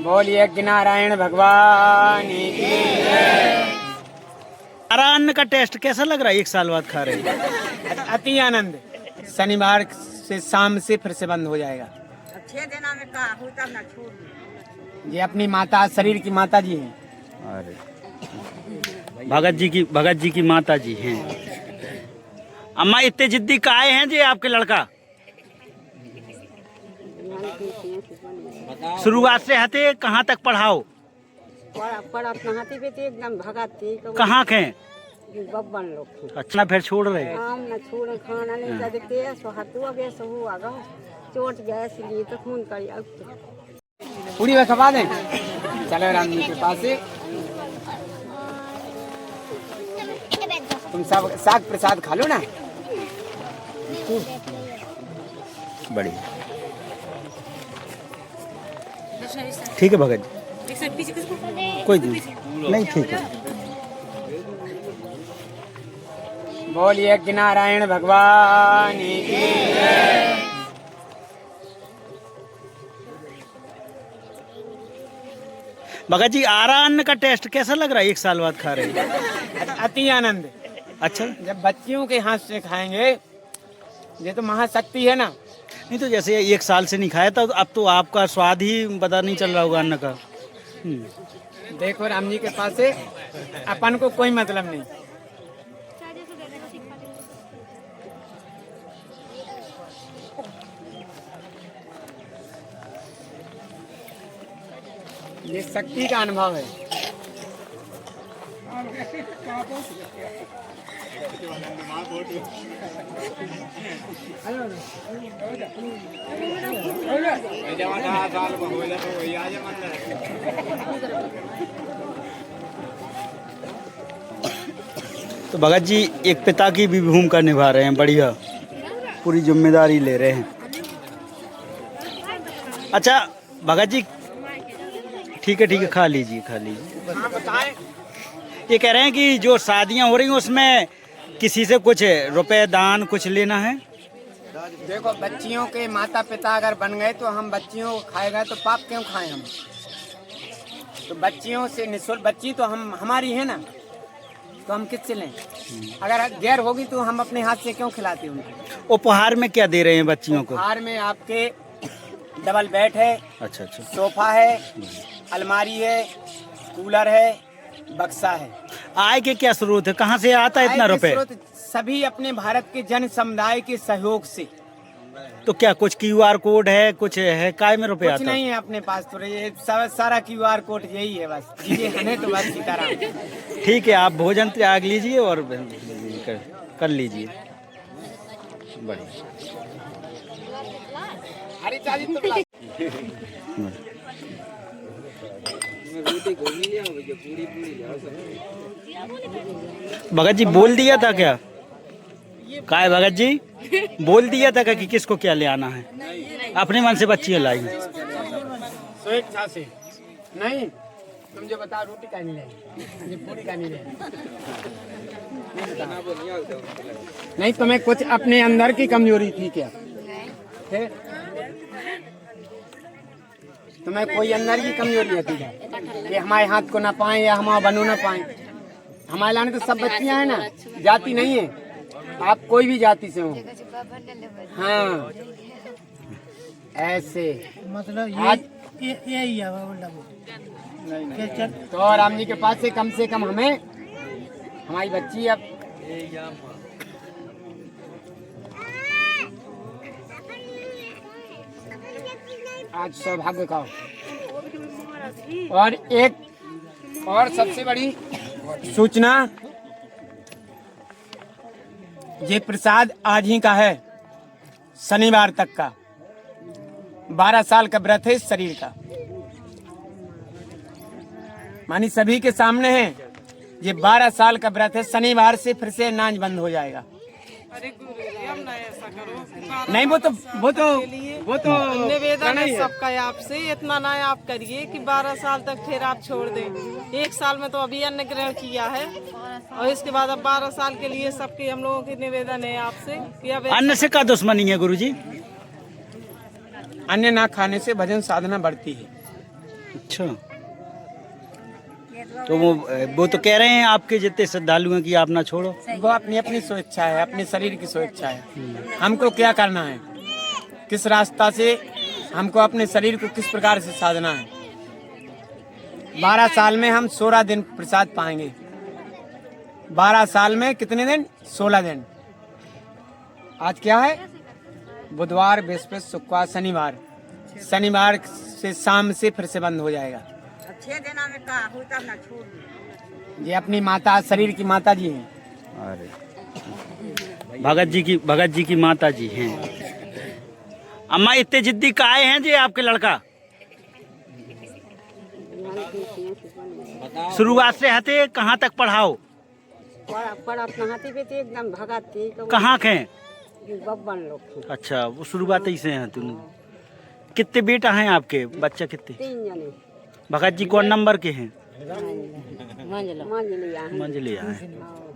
बोलिए कि नारायण भगवान की हरा अन्न का टेस्ट कैसा लग रहा है? 1 साल बाद खा रहे हैं। अति आनंद। शनिवार से शाम से फिर से बंद हो जाएगा। 6 दिन में का हो तब ना छोड़। ये अपनी माता, शरीर की माता जी हैं। अरे भगत जी की माता जी हैं। अम्मा इतने जिद्दी काहे हैं जी आपके लड़का? शुरुआत से हते कहाँ तक पढ़ाओ? पढ़ा नहाती भी थी एकदम भगाती। कहाँ के? बब्बन लोग। अच्छा फिर छोड़ रहे हैं। आम न छोड़ खाना नहीं सकते। सो हतुआ गए सो हुआ गा चोट गए इसलिए तो खून करी अब तो। पूरी में खपा दें। चलो राम जी के पास से तुम सब साग प्रसाद खा लो ना। बढ़िया ठीक है भगत जी, कोई नहीं ठीक है। बोलिए कि नारायण भगवान की भगत जी आरा अन्न का टेस्ट कैसा लग रहा है? 1 साल बाद खा रहे हैं। अति आनंद। अच्छा, जब बच्चियों के हाथ से खाएंगे, ये तो महाशक्ति है ना। नहीं तो जैसे 1 साल से नहीं खाया था, अब तो आपका स्वाद ही पता नहीं चल रहा होगा अन्न का। देखो राम जी के पास से अपन को कोई मतलब नहीं। ये शक्ति का अनुभव है। तो भगत जी एक पिता की भी भूमिका निभा रहे हैं, बढ़िया पूरी जिम्मेदारी ले रहे हैं। अच्छा भगत जी ठीक है खा लीजिए। ये कह रहे हैं कि जो शादियां हो रही हैं उसमें किसी से कुछ रुपए दान कुछ लेना है। देखो बच्चियों के माता पिता अगर बन गए तो हम बच्चियों को खाएगा तो पाप क्यों खाएं हम? तो बच्चियों से निःशुल्क, बच्ची तो हम हमारी है ना, तो हम किससे लें? अगर गैर होगी तो हम अपने हाथ से क्यों खिलाते उनको? उपहार में क्या दे रहे हैं बच्चियों को? उपहार में आपके डबल बेड है। अच्छा सोफा है, अलमारी है, कूलर है, बक्सा है। आय के क्या स्रोत है? कहाँ से आता है इतना रुपए? सभी अपने भारत के जन समुदाय के सहयोग से। तो क्या कुछ QR कोड है, कुछ है काय में रुपए आता? कुछ नहीं है अपने पास, तो ये सारा QR कोड यही है बस। ये हमें तो बस सीताराम। ठीक है, आप भोजन त्याग लीजिए और कर लीजिए। बढ़िया भगत जी बोल दिया था क्या? है भगत जी बोल दिया था कि किसको क्या ले आना है? अपने मन से बच्चियाँ लाई। स्वेच्छा से नहीं, तुम जो बताओ रोटी का नहीं लेंगे, पूरी का नहीं लेंगे। नहीं, तुम्हें कुछ अपने अंदर की कमजोरी थी क्या? तुम्हें कोई अंदर की कमजोरी थी क्या कि हमारे हाथ को ना पाए या हमारा बनू ना पाए? हमारे लाने तो सब बच्चियां हैं ना, जाति नहीं है। आप कोई भी जाति से हो। हाँ ऐसे मतलब आज यही है। तो राम जी के पास से कम हमें हमारी बच्ची अब आज सौभाग्य का। और एक और सबसे बड़ी सूचना, ये प्रसाद आज ही का है, शनिवार तक का। 12 साल का व्रत है इस शरीर का, मानी सभी के सामने है। ये 12 साल का व्रत है, शनिवार से फिर से नाच बंद हो जाएगा। अरे गुरुजी अब ना ऐसा करो। नहीं वो तो निवेदन है सबका आपसे, इतना ना आप करिए कि 12 साल तक फिर आप छोड़ दें। 1 साल में तो अभी अन्न ग्रहण किया है और इसके बाद अब 12 साल के लिए सबके हम लोगों की निवेदन है आपसे कि अब अन्न से क्या दुश्मनी है गुरुजी? अन्न ना खाने से भजन साधना बढ़ती है। अच्छा, तो वो तो कह रहे हैं आपके जितने श्रद्धालु हैं कि आप ना छोड़ो। वो अपनी अपनी स्वेच्छा है, अपने शरीर की स्वेच्छा है। हमको क्या करना है, किस रास्ता से हमको अपने शरीर को किस प्रकार से साधना है। 12 साल में हम 16 दिन प्रसाद पाएंगे। 12 साल में कितने दिन? 16 दिन। आज क्या है? बुधवार, बृहस्पति, शुक्रवार, शनिवार। शनिवार से शाम से फिर से बंद हो जाएगा। 6 दिन में का होता ना छोड़। ये अपनी माता, शरीर की माता जी हैं। अरे भगत जी की माता जी हैं। अम्मा इतने जिद्दी काहे हैं जी आपके लड़का? शुरुआत से हते कहाँ तक पढ़ाओ? पर अपना हाथी पे तो एकदम भगत थी। कहाँ के? बब्बन लोग। अच्छा, वो शुरुआत ही से हैं तुम। कितने बेटा हैं आपके? बच्चा कितने? 3 जने। भगत जी कौन नंबर के हैं? मंजलिया हैं।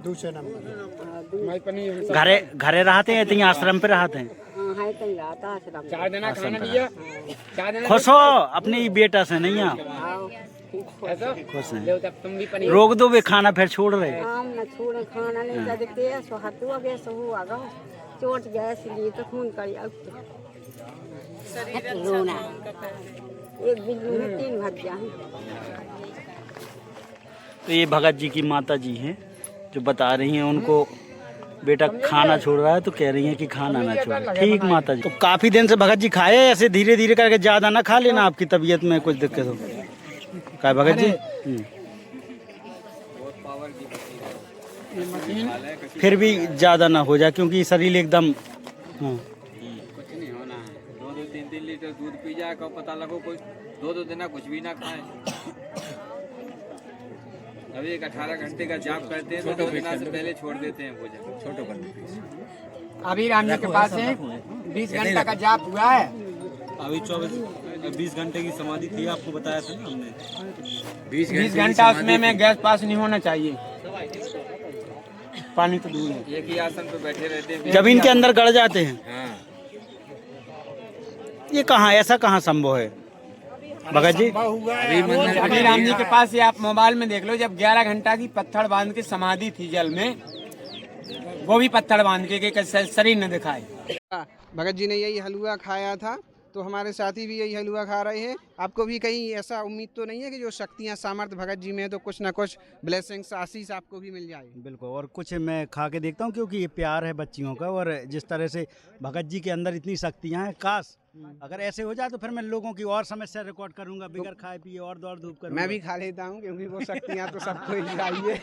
दूसरे नंबर। घरे रहते हैं या आश्रम पे रहते हैं? है तो आता आश्रम। 4 दिन खाना दिया। 4 दिन खुश हो अपनी बेटा से? नहीं आप खुश हैं? तुम भी पनीर रोक दो वे खाना फिर छोड़ रहे। हम न छोड़ खाना नहीं जा देखते हैं। सो हाथू आ गए, सो हो आ गए, चोट गए इसलिए तो खून करी। अब रोना एक बिल्ली में 3 भज्जा हैं। तो ये भगत जी की माता जी हैं जो बता रही हैं उनको बेटा खाना छोड़ रहा है तो कह रही हैं कि खाना ना छोड़े। ठीक माता जी। तो काफी दिन से भगत जी खाए, ऐसे धीरे धीरे करके ज्यादा ना खा लेना, आपकी तबीयत में कुछ दिक्कत हो। क्या भगत जी? फिर भी ज्यादा ना हो जाए क्योंकि शरीर एकदम कुछ नहीं होना है। 2-3 लीटर दूध पी जाए कब पता लगो कोई 2 दिन कुछ भी ना खाए। अभी 18 घंटे का जाप करते हैं तो 2 दिन से पहले छोड़ देते हैं भोजन। छोटो अभी राम जी के पास है 20 घंटा का जाप हुआ है। अभी 20 घंटे की समाधि थी, आपको बताया था ना हमने। 20 घंटा उसमें में गैस पास नहीं होना चाहिए। पानी तो दूर है। एक ही आसन पे बैठे रहते हैं। जमीन के अंदर गड़ जाते हैं। हाँ। ये कहाँ, ऐसा कहाँ संभव है भगत जी? अभी राम जी के पास ये आप मोबाइल में देख लो, जब 11 घंटा की पत्थर बांध के समाधि थी जल में, वो भी पत्थर बांध के शरीर न दिखाए। भगत जी ने यही हलवा खाया था तो हमारे साथी भी यही हलवा खा रहे हैं। आपको भी कहीं ऐसा उम्मीद तो नहीं है कि जो शक्तियाँ सामर्थ्य भगत जी में है तो कुछ ना कुछ ब्लेसिंग्स, आशीष आपको भी मिल जाए? बिल्कुल, और कुछ मैं खा के देखता हूँ क्योंकि ये प्यार है बच्चियों का। और जिस तरह से भगत जी के अंदर इतनी शक्तियाँ हैं, काश अगर ऐसे हो जाए तो फिर मैं लोगों की और समस्या रिकॉर्ड करूंगा, बिगर खाए पिए और दौड़ धूप करूंगा। मैं भी खा लेता हूँ क्योंकि वो शक्तियाँ तो सबको ही चाहिए।